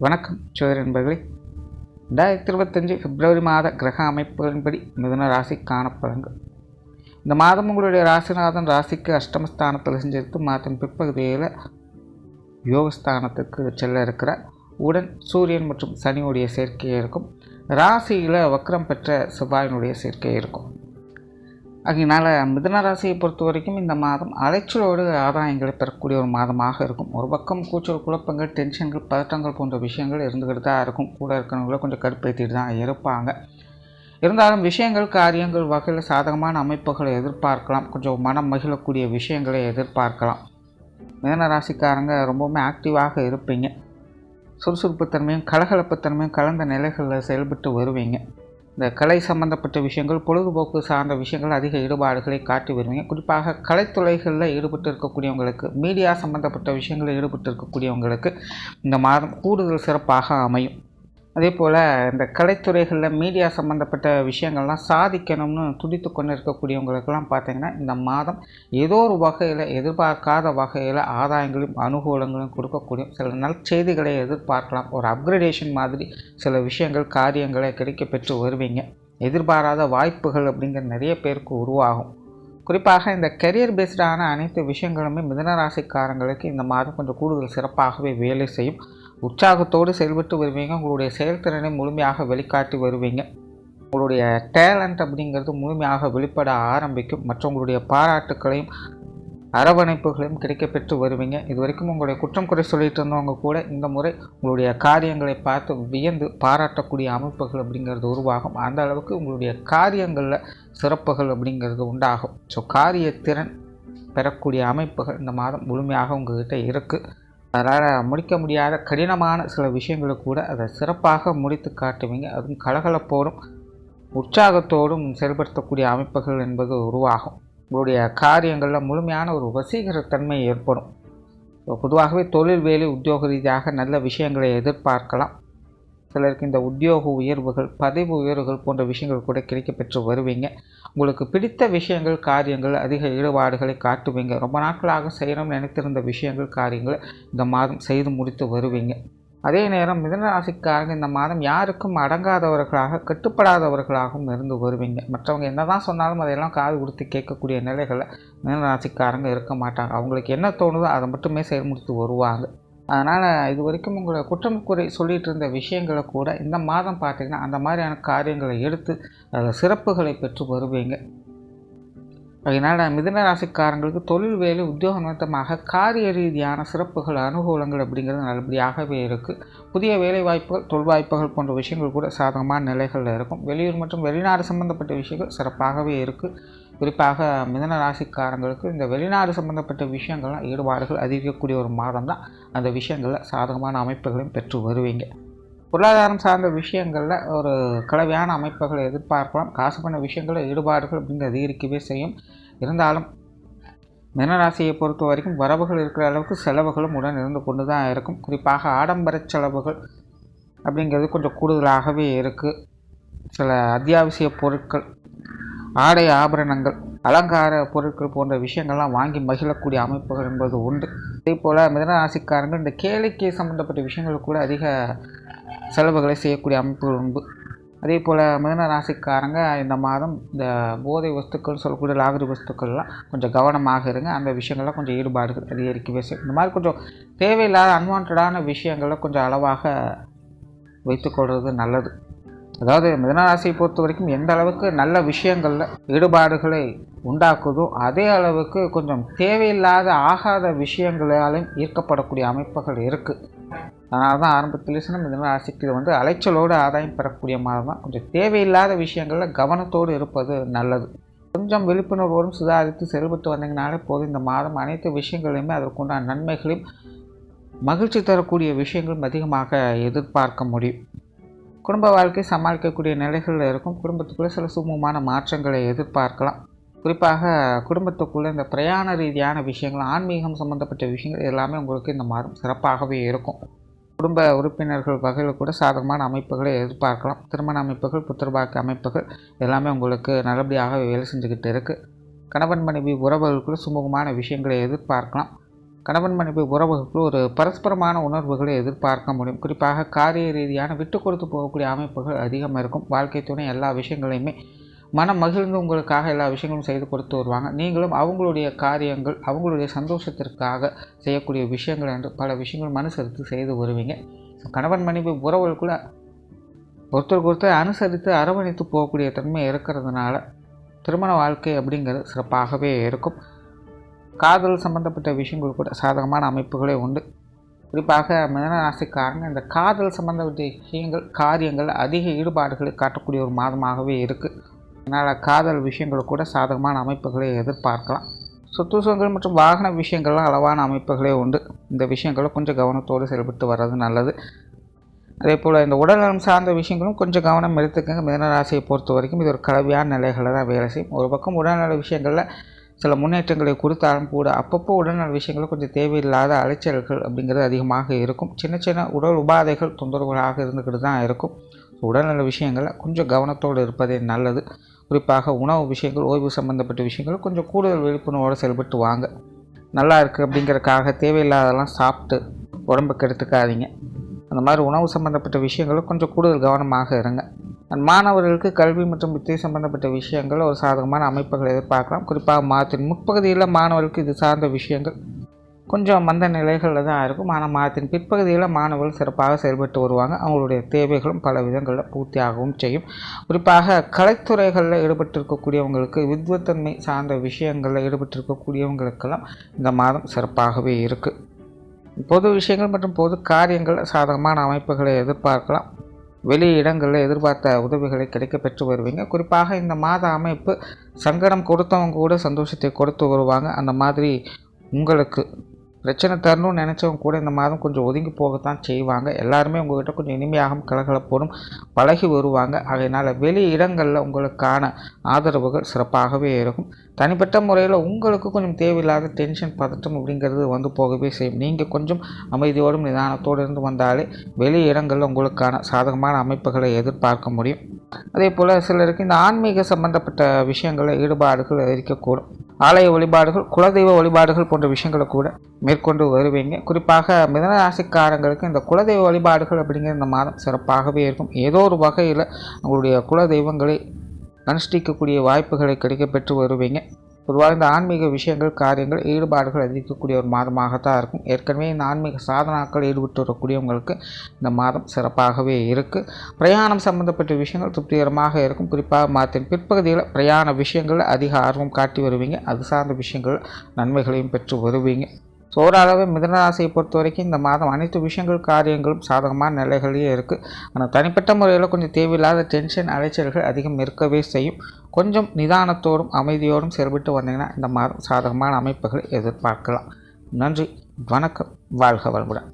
வணக்கம் சோதர நண்பர்களே. 2025 பிப்ரவரி மாத கிரக அமைப்புகளின்படி மிதுன ராசி காணப்பலன்கள். இந்த மாதம் உங்களுடைய ராசிநாதன் ராசிக்கு அஷ்டமஸ்தானத்தில் செஞ்சிருத்து மாதம் பிற்பகுதியில் யோகஸ்தானத்துக்கு செல்ல இருக்கிறார். உடன் சூரியன் மற்றும் சனியுடைய சேர்க்கை இருக்கும். ராசியில் வக்ரம் பெற்ற செவ்வாயினுடைய சேர்க்கை இருக்கும். அதனால் மிதுன ராசியை பொறுத்த வரைக்கும் இந்த மாதம் அலைச்சலோடு ஆதாயங்களை பெறக்கூடிய ஒரு மாதமாக இருக்கும். ஒரு பக்கம் கூச்சல் குழப்பங்கள், டென்ஷன்கள், பதட்டங்கள் போன்ற விஷயங்கள் இருந்துக்கிட்டு தான் இருக்கும். கூட இருக்கிறவங்கள கொஞ்சம் கடுப்பேற்றிட்டு தான் இருப்பாங்க. இருந்தாலும் விஷயங்கள், காரியங்கள் வகையில் சாதகமான அமைப்புகளை எதிர்பார்க்கலாம். கொஞ்சம் மனம் மகிழக்கூடிய விஷயங்களை எதிர்பார்க்கலாம். மிதுன ராசிக்காரங்க ரொம்பவுமே ஆக்டிவாக இருப்பீங்க. சுறுசுறுப்புத்தன்மையும் கலகலப்புத்தன்மையும் கலந்த நிலைகளில் செயல்பட்டு வருவீங்க. இந்த கலை சம்பந்தப்பட்ட விஷயங்கள், பொழுதுபோக்கு சார்ந்த விஷயங்கள் அதிக ஈடுபாடுகளை காட்டி வருவீங்க. குறிப்பாக கலைத்துறைகளில் ஈடுபட்டு இருக்கக்கூடியவங்களுக்கு, மீடியா சம்பந்தப்பட்ட விஷயங்களில் ஈடுபட்டு இருக்கக்கூடியவங்களுக்கு இந்த மாதம் கூடுதல் சிறப்பாக அமையும். அதே போல் இந்த கலைத்துறைகளில் மீடியா சம்மந்தப்பட்ட விஷயங்கள்லாம் சாதிக்கணும்னு துடித்து கொண்டு இருக்கக்கூடியவங்களுக்கெல்லாம் பார்த்திங்கன்னா இந்த மாதம் ஏதோ ஒரு வகையில், எதிர்பார்க்காத வகையில் ஆதாயங்களையும் அனுகூலங்களும் கொடுக்கக்கூடிய சில நற்செய்திகளை எதிர்பார்க்கலாம். ஒரு அப்கிரேடேஷன் மாதிரி சில விஷயங்கள், காரியங்களை கிடைக்க பெற்று வருவீங்க. எதிர்பாராத வாய்ப்புகள் அப்படிங்கிற நிறைய பேருக்கு உருவாகும். குறிப்பாக இந்த கெரியர் பேஸ்டான அனைத்து விஷயங்களுமே மிதுன ராசிக்காரங்களுக்கு இந்த மாதம் கொஞ்சம் கூடுதல் சிறப்பாகவே வேலை செய்யும். உற்சாகத்தோடு செயல்பட்டு வருவீங்க. உங்களுடைய செயல்திறனை முழுமையாக வெளிக்காட்டி வருவீங்க. உங்களுடைய டேலண்ட் அப்படிங்கிறது முழுமையாக வெளிப்பட ஆரம்பிக்கும். மற்றவங்களுடைய பாராட்டுக்களையும் அரவணைப்புகளையும் கிடைக்கப்பெற்று வருவீங்க. இது வரைக்கும் உங்களுடைய குற்றம் குறை சொல்லிட்டு இருந்தவங்க கூட இந்த முறை உங்களுடைய காரியங்களை பார்த்து வியந்து பாராட்டக்கூடிய அமைப்புகள் அப்படிங்கிறது உருவாகும். அந்த அளவுக்கு உங்களுடைய காரியங்களில் சிறப்புகள் அப்படிங்கிறது உண்டாகும். ஸோ காரியத்திறன் பெறக்கூடிய அமைப்புகள் இந்த மாதம் முழுமையாக உங்கள்கிட்ட இருக்குது. அதனால் முடிக்க முடியாத கடினமான சில விஷயங்களை கூட அதை சிறப்பாக முடித்து காட்டுவீங்க. அதுவும் கலகலப்போடும் உற்சாகத்தோடும் செயல்படுத்தக்கூடிய அமைப்புகள் என்பது உருவாகும். உங்களுடைய காரியங்களில் முழுமையான ஒரு வசீகரத்தன்மை ஏற்படும். பொதுவாகவே தொழில், வேலை, உத்தியோக ரீதியாக நல்ல விஷயங்களை எதிர்பார்க்கலாம். சிலருக்கு இந்த உத்தியோக உயர்வுகள், பதவி உயர்வுகள் போன்ற விஷயங்கள் கூட கிடைக்கப்பெற்று வருவீங்க. உங்களுக்கு பிடித்த விஷயங்கள், காரியங்கள் அதிக ஈடுபாடுகளை காட்டுவீங்க. ரொம்ப நாட்களாக செய்யணும்னு நினைத்திருந்த விஷயங்கள், காரியங்களை இந்த மாதம் செய்து முடித்து வருவீங்க. அதே நேரம் மிதுன ராசிக்காரங்க இந்த மாதம் யாருக்கும் அடங்காதவர்களாக, கட்டுப்படாதவர்களாகவும் இருந்து வருவீங்க. மற்றவங்க என்ன தான் சொன்னாலும் அதையெல்லாம் காது கொடுத்து கேட்கக்கூடிய நிலைகளில் மிதுன ராசிக்காரங்க இருக்க மாட்டாங்க. அவங்களுக்கு என்ன தோணுதோ அதை மட்டுமே செயல்முடித்து வருவாங்க. அதனால் இது வரைக்கும் உங்களை குற்றம் குறை சொல்லிகிட்டு இருந்த விஷயங்களை கூட இந்த மாதம் பார்த்திங்கன்னா அந்த மாதிரியான காரியங்களை எடுத்து அதில் சிறப்புகளை பெற்று வருவீங்க. அதனால் மிதுன ராசிக்காரங்களுக்கு தொழில், வேலை, உத்தியோக நிமித்தமாக காரிய ரீதியான சிறப்புகள், அனுகூலங்கள் அப்படிங்கிறது நல்லபடியாகவே இருக்குது. புதிய வேலை வாய்ப்புகள், தொழில் வாய்ப்புகள் போன்ற விஷயங்கள் கூட சாதகமான நிலைகளில் இருக்கும். வெளியூர் மற்றும் வெளிநாடு சம்பந்தப்பட்ட விஷயங்கள் சிறப்பாகவே இருக்குது. குறிப்பாக மிதுன ராசிக்காரங்களுக்கு இந்த வெளிநாடு சம்பந்தப்பட்ட விஷயங்கள்லாம் ஈடுபாடுகள் அதிகரிக்கக்கூடிய ஒரு மாதம் தான். அந்த விஷயங்களில் சாதகமான அமைப்புகளையும் பெற்று வருவீங்க. பொருளாதாரம் சார்ந்த விஷயங்களில் ஒரு கலவையான அமைப்புகளை எதிர்பார்க்கலாம். காசு பண்ண விஷயங்களில் ஈடுபாடுகள் அப்படிங்கிறது அதிகரிக்கவே செய்யும். இருந்தாலும் மிதுன ராசியை பொறுத்த வரைக்கும் வரவுகள் இருக்கிற அளவுக்கு செலவுகளும் உடன் இருந்து கொண்டு தான் இருக்கும். குறிப்பாக ஆடம்பர செலவுகள் அப்படிங்கிறது கொஞ்சம் கூடுதலாகவே இருக்குது. சில அத்தியாவசிய பொருட்கள், ஆடை ஆபரணங்கள், அலங்கார பொருட்கள் போன்ற விஷயங்கள்லாம் வாங்கி மகிழக்கூடிய அமைப்புகள் என்பது உண்டு. அதே போல் மிதுன ராசிக்காரங்கள் இந்த கேளிக்கை சம்பந்தப்பட்ட விஷயங்கள் கூட அதிக செலவுகளை செய்யக்கூடிய அமைப்புகள் உண்டு. அதே போல் மிதுன ராசிக்காரங்க இந்த மாதம் இந்த போதை வஸ்துக்கள் சொல்லக்கூடிய லாகரி வஸ்துக்கள்லாம் கொஞ்சம் கவனமாக இருங்க. அந்த விஷயங்கள்லாம் கொஞ்சம் ஈடுபாடுகள் அதிகரிக்கவே செய்யும். இந்த மாதிரி கொஞ்சம் தேவையில்லாத அன்வான்டான விஷயங்களை கொஞ்சம் அளவாக வைத்துக்கொள்வது நல்லது. அதாவது மிதுன ராசியை பொறுத்த வரைக்கும் எந்த அளவுக்கு நல்ல விஷயங்களில் ஈடுபாடுகளை உண்டாக்குதோ அதே அளவுக்கு கொஞ்சம் தேவையில்லாத ஆகாத விஷயங்களாலும் ஈர்க்கப்படக்கூடிய அமைப்புகள் இருக்குது. அதனால தான் ஆரம்பத்தில் சொன்ன மிதுன ராசிக்கு இது அலைச்சலோடு ஆதாயம் பெறக்கூடிய மாதிரி தான். கொஞ்சம் தேவையில்லாத விஷயங்களில் கவனத்தோடு இருப்பது நல்லது. கொஞ்சம் விழிப்புணர்வோடும் சுதாரித்து செயல்பட்டு வந்தீங்கனாலே போதும். இந்த மாதம் அனைத்து விஷயங்களையுமே அதற்குண்டான நன்மைகளையும் மகிழ்ச்சி தரக்கூடிய விஷயங்களும் அதிகமாக எதிர்பார்க்க முடியும். குடும்ப வாழ்க்கை சமாளிக்கக்கூடிய நிலைகளில் இருக்கும். குடும்பத்துக்குள்ளே சில சுமூகமான மாற்றங்களை எதிர்பார்க்கலாம். குறிப்பாக குடும்பத்துக்குள்ளே இந்த பிரயாண ரீதியான விஷயங்கள், ஆன்மீகம் சம்பந்தப்பட்ட விஷயங்கள் எல்லாமே உங்களுக்கு இந்த மாதம் சிறப்பாகவே இருக்கும். குடும்ப உறுப்பினர்கள் வகையில் கூட சாதகமான அமைப்புகளை எதிர்பார்க்கலாம். திருமண அமைப்புகள், புத்திரபாக்கிய அமைப்புகள் எல்லாமே உங்களுக்கு நல்லபடியாக வேலை செஞ்சுக்கிட்டு இருக்குது. கணவன் மனைவி உறவுகளுக்குள்ள சுமூகமான விஷயங்களை எதிர்பார்க்கலாம். கணவன் மனைவி உறவுகளுக்குள் ஒரு பரஸ்பரமான உணர்வுகளை எதிர்பார்க்க முடியும். குறிப்பாக காரிய ரீதியான விட்டு கொடுத்து போகக்கூடிய அமைப்புகள் அதிகமாக இருக்கும். வாழ்க்கை துணை எல்லா விஷயங்களையுமே மனம் மகிழ்ந்து உங்களுக்காக எல்லா விஷயங்களும் செய்து கொடுத்து வருவாங்க. நீங்களும் அவங்களுடைய காரியங்கள், அவங்களுடைய சந்தோஷத்திற்காக செய்யக்கூடிய விஷயங்கள் என்று பல விஷயங்கள் மனுசரித்து செய்து வருவீங்க. கணவன் மனைவி உறவுகளுக்குள்ள ஒருத்தருக்கு ஒருத்தர் அனுசரித்து அரவணைத்து போகக்கூடிய தன்மை இருக்கிறதுனால திருமண வாழ்க்கை அப்படிங்கிறது சிறப்பாகவே இருக்கும். காதல் சம்பந்தப்பட்ட விஷயங்கள் கூட சாதகமான அமைப்புகளே உண்டு. குறிப்பாக மிதன ராசிக்காரங்க இந்த காதல் சம்பந்தப்பட்ட விஷயங்கள், காரியங்கள் அதிக ஈடுபாடுகளை காட்டக்கூடிய ஒரு மாதமாகவே இருக்குது. அதனால் காதல் விஷயங்கள் கூட சாதகமான அமைப்புகளை எதிர்பார்க்கலாம். சொத்து சுகங்கள் மற்றும் வாகன விஷயங்கள்லாம் அளவான அமைப்புகளே உண்டு. இந்த விஷயங்களை கொஞ்சம் கவனத்தோடு செயல்பட்டு வர்றது நல்லது. அதே போல் இந்த உடல்நலம் சார்ந்த விஷயங்களும் கொஞ்சம் கவனம் எடுத்துக்கங்க. மிதன ராசியை பொறுத்த வரைக்கும் இது ஒரு கலவையான நிலைகளை தான் வேலை செய்யும். ஒரு பக்கம் உடல்நல விஷயங்களில் சில முன்னேற்றங்களை கொடுத்தாலும் கூட அப்பப்போ உடல்நல விஷயங்கள் கொஞ்சம் தேவையில்லாத அலைச்சல்கள் அப்படிங்கிறது அதிகமாக இருக்கும். சின்ன சின்ன உடல் உபாதைகள் தொந்தரவுகளாக இருந்துக்கிட்டு தான் இருக்கும். உடல்நல விஷயங்களில் கொஞ்சம் கவனத்தோடு இருப்பதே நல்லது. குறிப்பாக உணவு விஷயங்கள், ஓய்வு சம்மந்தப்பட்ட விஷயங்கள் கொஞ்சம் கூடுதல் விழிப்புணர்வோடு செயல்பட்டு வாங்க. நல்லா இருக்குது அப்படிங்கிறதுக்காக தேவையில்லாதெல்லாம் சாப்பிட்டு உடம்புக்கு எடுத்துக்காதீங்க. அந்த மாதிரி உணவு சம்மந்தப்பட்ட விஷயங்களும் கொஞ்சம் கூடுதல் கவனமாக இருங்க. மாணவர்களுக்கு கல்வி மற்றும் வித்தை சம்பந்தப்பட்ட விஷயங்கள் ஒரு சாதகமான அமைப்புகளை எதிர்பார்க்கலாம். குறிப்பாக மாதத்தின் முற்பகுதியில் மாணவர்களுக்கு இது சார்ந்த விஷயங்கள் கொஞ்சம் மந்த நிலைகளில் தான் இருக்கும். ஆனால் மாதத்தின் பிற்பகுதியில் மாணவர்கள் சிறப்பாக செயல்பட்டு வருவாங்க. அவங்களுடைய தேவைகளும் பல விதங்களில் பூர்த்தியாகவும் செய்யும். குறிப்பாக கலைத்துறைகளில் ஈடுபட்டிருக்கக்கூடியவங்களுக்கு, வித்வத்தன்மை சார்ந்த விஷயங்களில் ஈடுபட்டிருக்கக்கூடியவங்களுக்கெல்லாம் இந்த மாதம் சிறப்பாகவே இருக்குது. பொது விஷயங்கள் மற்றும் பொது காரியங்கள் சாதகமான அமைப்புகளை எதிர்பார்க்கலாம். வெளி இடங்களில் எதிர்பார்த்த உதவிகளை கிடைக்க பெற்று வருவீங்க. குறிப்பாக இந்த மாத அமைப்பு சங்கடம் கொடுத்தவங்க கூட சந்தோஷத்தை கொடுத்து வருவாங்க. அந்த மாதிரி உங்களுக்கு பிரச்சனை தரணும்னு நினச்சவங்க கூட இந்த மாதம் கொஞ்சம் ஒதுங்கி போகத்தான் செய்வாங்க. எல்லாருமே உங்கள்கிட்ட கொஞ்சம் இனிமையாகவும் கலகலப்போடும் பழகி வருவாங்க. அதனால் வெளி இடங்களில் உங்களுக்கான ஆதரவுகள் சிறப்பாகவே இருக்கும். தனிப்பட்ட முறையில் உங்களுக்கு கொஞ்சம் தேவையில்லாத டென்ஷன், பதட்டம் அப்படிங்கிறது வந்து போகவே செய்யும். நீங்கள் கொஞ்சம் அமைதியோடும் நிதானத்தோடு இருந்து வந்தாலே வெளி இடங்களில் உங்களுக்கான சாதகமான அமைப்புகளை எதிர்பார்க்க முடியும். அதே போல் சிலருக்கு இந்த ஆன்மீக சம்பந்தப்பட்ட விஷயங்களில் ஈடுபாடுகள் இருக்கக்கூடும். ஆலய வழிபாடுகள், குலதெய்வ வழிபாடுகள் போன்ற விஷயங்களை கூட மேற்கொண்டு வருவீங்க. குறிப்பாக மிதன ராசிக்காரங்களுக்கு இந்த குலதெய்வ வழிபாடுகள் அப்படிங்கிற இந்த மாதம் சிறப்பாகவே இருக்கும். ஏதோ ஒரு வகையில் உங்களுடைய குலதெய்வங்களை அனுஷ்டிக்கக்கூடிய வாய்ப்புகளை கிடைக்க பெற்று வருவீங்க. பொதுவாக இந்த ஆன்மீக விஷயங்கள், காரியங்கள், ஈடுபாடுகள் அதிகரிக்கக்கூடிய ஒரு மாதமாகத்தான் இருக்கும். ஏற்கனவே இந்த ஆன்மீக சாதனாக்கள் ஈடுபட்டு வரக்கூடியவங்களுக்கு இந்த மாதம் சிறப்பாகவே இருக்குது. பிரயாணம் சம்பந்தப்பட்ட விஷயங்கள் திருப்திகரமாக இருக்கும். குறிப்பாக மாதத்தின் பிற்பகுதியில் பிரயாண விஷயங்களில் அதிக ஆர்வம் காட்டி வருவீங்க. அது சார்ந்த விஷயங்கள் நன்மைகளையும் பெற்று வருவீங்க. ஸோ ஓரளவு மிதனராசியை பொறுத்த வரைக்கும் இந்த மாதம் அனைத்து விஷயங்கள், காரியங்களும் சாதகமான நிலைகளையே இருக்குது. ஆனால் தனிப்பட்ட முறையில் கொஞ்சம் தேவையில்லாத டென்ஷன், அலைச்சல்கள் அதிகம் இருக்கவே செய்யும். கொஞ்சம் நிதானத்தோடும் அமைதியோடும் செயல்பட்டு வந்தீங்கன்னா இந்த மாதம் சாதகமான அமைப்புகளை எதிர்பார்க்கலாம். நன்றி, வணக்கம், வாழ்க வளமுடன்.